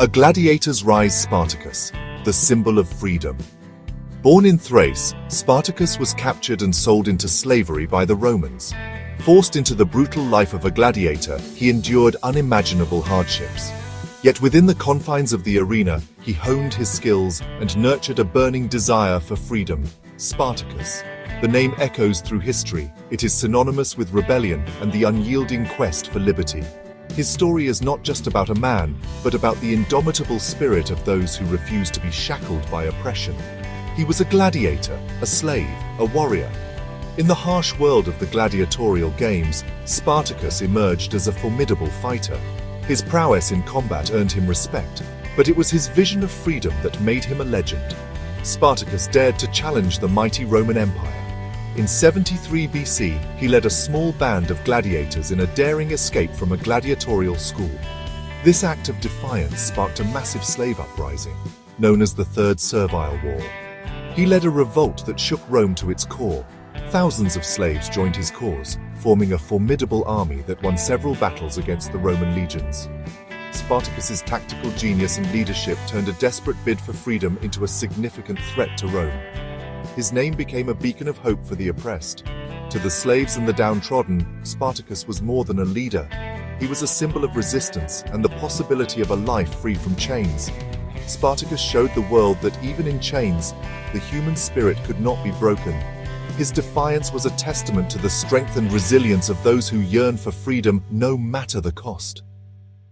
A gladiator's rise. Spartacus, the symbol of freedom. Born in Thrace, Spartacus was captured and sold into slavery by the Romans. Forced into the brutal life of a gladiator, he endured unimaginable hardships. Yet within the confines of the arena, he honed his skills and nurtured a burning desire for freedom. Spartacus. The name echoes through history. It is synonymous with rebellion and the unyielding quest for liberty. His story is not just about a man, but about the indomitable spirit of those who refuse to be shackled by oppression. He was a gladiator, a slave, a warrior. In the harsh world of the gladiatorial games, Spartacus emerged as a formidable fighter. His prowess in combat earned him respect, but it was his vision of freedom that made him a legend. Spartacus dared to challenge the mighty Roman Empire. In 73 BC, he led a small band of gladiators in a daring escape from a gladiatorial school. This act of defiance sparked a massive slave uprising, known as the Third Servile War. He led a revolt that shook Rome to its core. Thousands of slaves joined his cause, forming a formidable army that won several battles against the Roman legions. Spartacus's tactical genius and leadership turned a desperate bid for freedom into a significant threat to Rome. His name became a beacon of hope for the oppressed. To the slaves and the downtrodden, Spartacus was more than a leader. He was a symbol of resistance and the possibility of a life free from chains. Spartacus showed the world that even in chains, the human spirit could not be broken. His defiance was a testament to the strength and resilience of those who yearn for freedom, no matter the cost.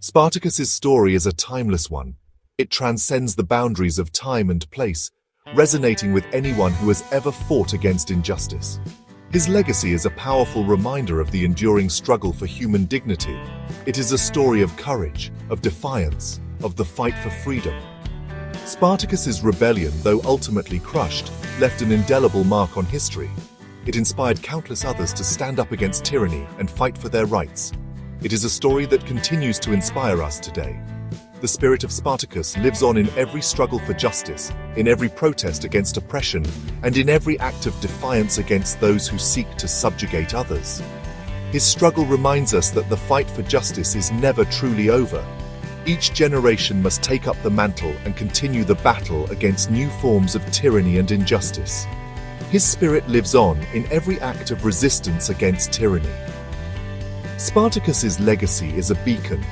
Spartacus's story is a timeless one. It transcends the boundaries of time and place, resonating with anyone who has ever fought against injustice. His legacy is a powerful reminder of the enduring struggle for human dignity. It is a story of courage, of defiance, of the fight for freedom. Spartacus's rebellion, though ultimately crushed, left an indelible mark on history. It inspired countless others to stand up against tyranny and fight for their rights. It is a story that continues to inspire us today. The spirit of Spartacus lives on in every struggle for justice, in every protest against oppression, and in every act of defiance against those who seek to subjugate others. His struggle reminds us that the fight for justice is never truly over. Each generation must take up the mantle and continue the battle against new forms of tyranny and injustice. His spirit lives on in every act of resistance against tyranny. Spartacus's legacy is a beacon,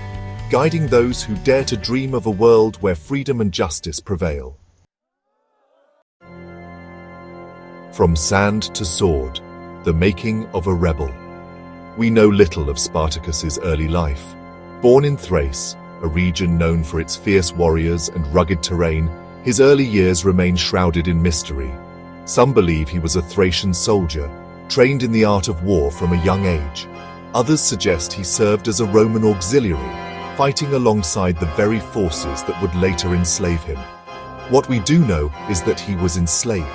guiding those who dare to dream of a world where freedom and justice prevail. From sand to sword, the making of a rebel. We know little of Spartacus's early life. Born in Thrace, a region known for its fierce warriors and rugged terrain, his early years remain shrouded in mystery. Some believe he was a Thracian soldier, trained in the art of war from a young age. Others suggest he served as a Roman auxiliary, fighting alongside the very forces that would later enslave him. What we do know is that he was enslaved.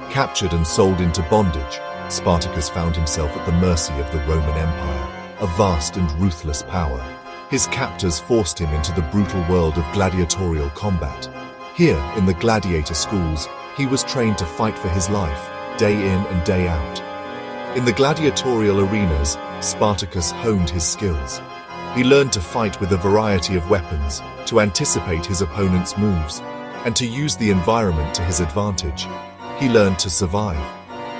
Captured and sold into bondage, Spartacus found himself at the mercy of the Roman Empire, a vast and ruthless power. His captors forced him into the brutal world of gladiatorial combat. Here, in the gladiator schools, he was trained to fight for his life, day in and day out. In the gladiatorial arenas, Spartacus honed his skills. He learned to fight with a variety of weapons, to anticipate his opponent's moves, and to use the environment to his advantage. He learned to survive.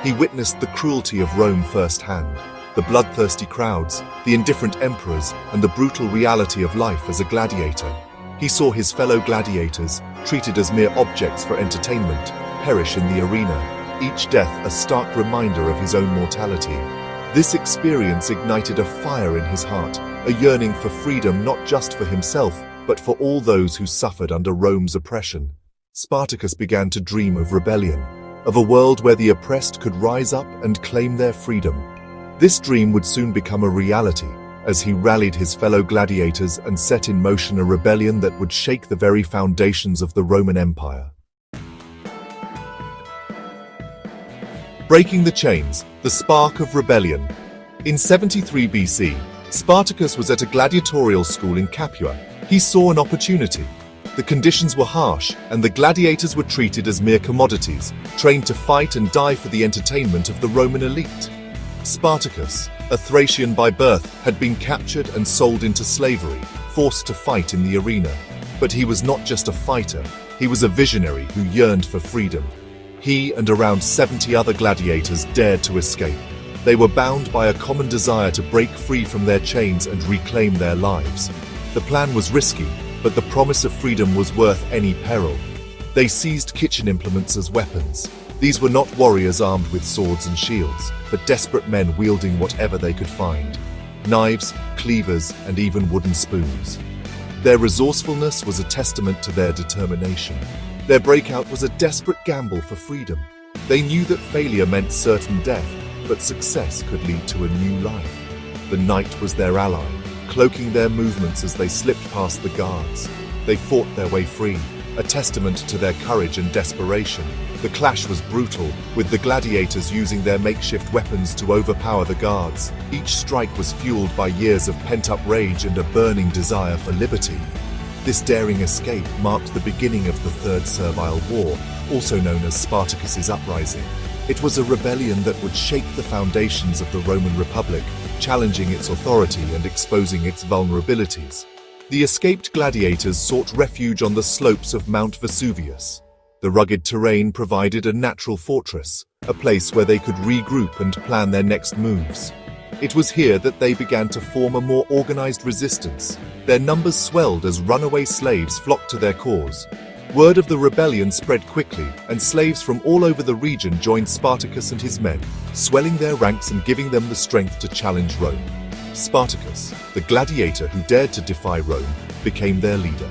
He witnessed the cruelty of Rome firsthand, the bloodthirsty crowds, the indifferent emperors, and the brutal reality of life as a gladiator. He saw his fellow gladiators, treated as mere objects for entertainment, perish in the arena, each death a stark reminder of his own mortality. This experience ignited a fire in his heart, a yearning for freedom not just for himself, but for all those who suffered under Rome's oppression. Spartacus began to dream of rebellion, of a world where the oppressed could rise up and claim their freedom. This dream would soon become a reality, as he rallied his fellow gladiators and set in motion a rebellion that would shake the very foundations of the Roman Empire. Breaking the chains, the spark of rebellion. In 73 BC, Spartacus was at a gladiatorial school in Capua. He saw an opportunity. The conditions were harsh, and the gladiators were treated as mere commodities, trained to fight and die for the entertainment of the Roman elite. Spartacus, a Thracian by birth, had been captured and sold into slavery, forced to fight in the arena. But he was not just a fighter, he was a visionary who yearned for freedom. He and around 70 other gladiators dared to escape. They were bound by a common desire to break free from their chains and reclaim their lives. The plan was risky, but the promise of freedom was worth any peril. They seized kitchen implements as weapons. These were not warriors armed with swords and shields, but desperate men wielding whatever they could find. Knives, cleavers, and even wooden spoons. Their resourcefulness was a testament to their determination. Their breakout was a desperate gamble for freedom. They knew that failure meant certain death, but success could lead to a new life. The night was their ally, cloaking their movements as they slipped past the guards. They fought their way free, a testament to their courage and desperation. The clash was brutal, with the gladiators using their makeshift weapons to overpower the guards. Each strike was fueled by years of pent-up rage and a burning desire for liberty. This daring escape marked the beginning of the Third Servile War, also known as Spartacus's Uprising. It was a rebellion that would shake the foundations of the Roman Republic, challenging its authority and exposing its vulnerabilities. The escaped gladiators sought refuge on the slopes of Mount Vesuvius. The rugged terrain provided a natural fortress, a place where they could regroup and plan their next moves. It was here that they began to form a more organized resistance. Their numbers swelled as runaway slaves flocked to their cause. Word of the rebellion spread quickly, and slaves from all over the region joined Spartacus and his men, swelling their ranks and giving them the strength to challenge Rome. Spartacus, the gladiator who dared to defy Rome, became their leader.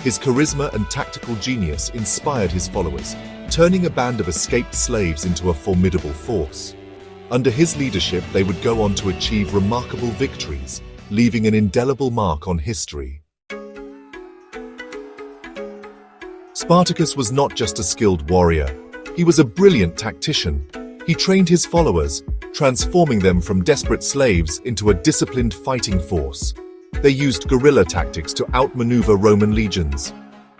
His charisma and tactical genius inspired his followers, turning a band of escaped slaves into a formidable force. Under his leadership, they would go on to achieve remarkable victories, leaving an indelible mark on history. Spartacus was not just a skilled warrior, he was a brilliant tactician. He trained his followers, transforming them from desperate slaves into a disciplined fighting force. They used guerrilla tactics to outmaneuver Roman legions.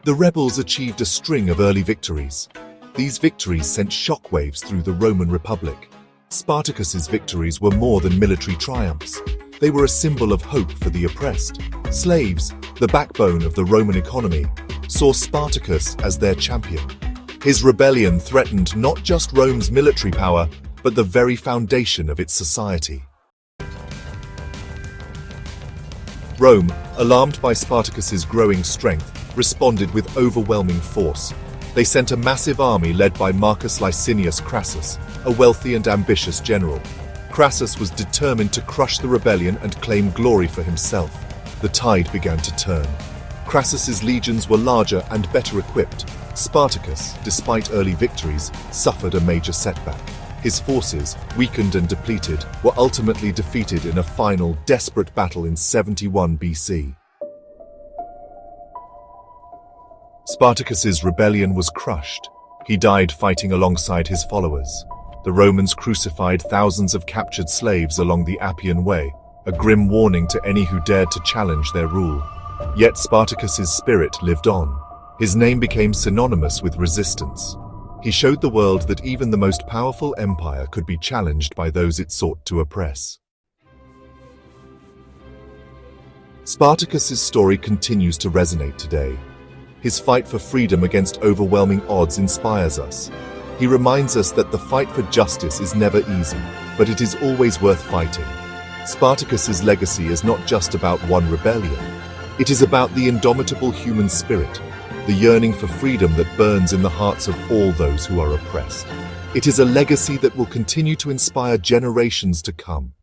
The rebels achieved a string of early victories. These victories sent shockwaves through the Roman Republic. Spartacus's victories were more than military triumphs. They were a symbol of hope for the oppressed. Slaves, the backbone of the Roman economy, saw Spartacus as their champion. His rebellion threatened not just Rome's military power, but the very foundation of its society. Rome, alarmed by Spartacus's growing strength, responded with overwhelming force. They sent a massive army led by Marcus Licinius Crassus, a wealthy and ambitious general. Crassus was determined to crush the rebellion and claim glory for himself. The tide began to turn. Crassus's legions were larger and better equipped. Spartacus, despite early victories, suffered a major setback. His forces, weakened and depleted, were ultimately defeated in a final, desperate battle in 71 BC. Spartacus's rebellion was crushed. He died fighting alongside his followers. The Romans crucified thousands of captured slaves along the Appian Way, a grim warning to any who dared to challenge their rule. Yet Spartacus's spirit lived on. His name became synonymous with resistance. He showed the world that even the most powerful empire could be challenged by those it sought to oppress. Spartacus's story continues to resonate today. His fight for freedom against overwhelming odds inspires us. He reminds us that the fight for justice is never easy, but it is always worth fighting. Spartacus's legacy is not just about one rebellion. It is about the indomitable human spirit, the yearning for freedom that burns in the hearts of all those who are oppressed. It is a legacy that will continue to inspire generations to come.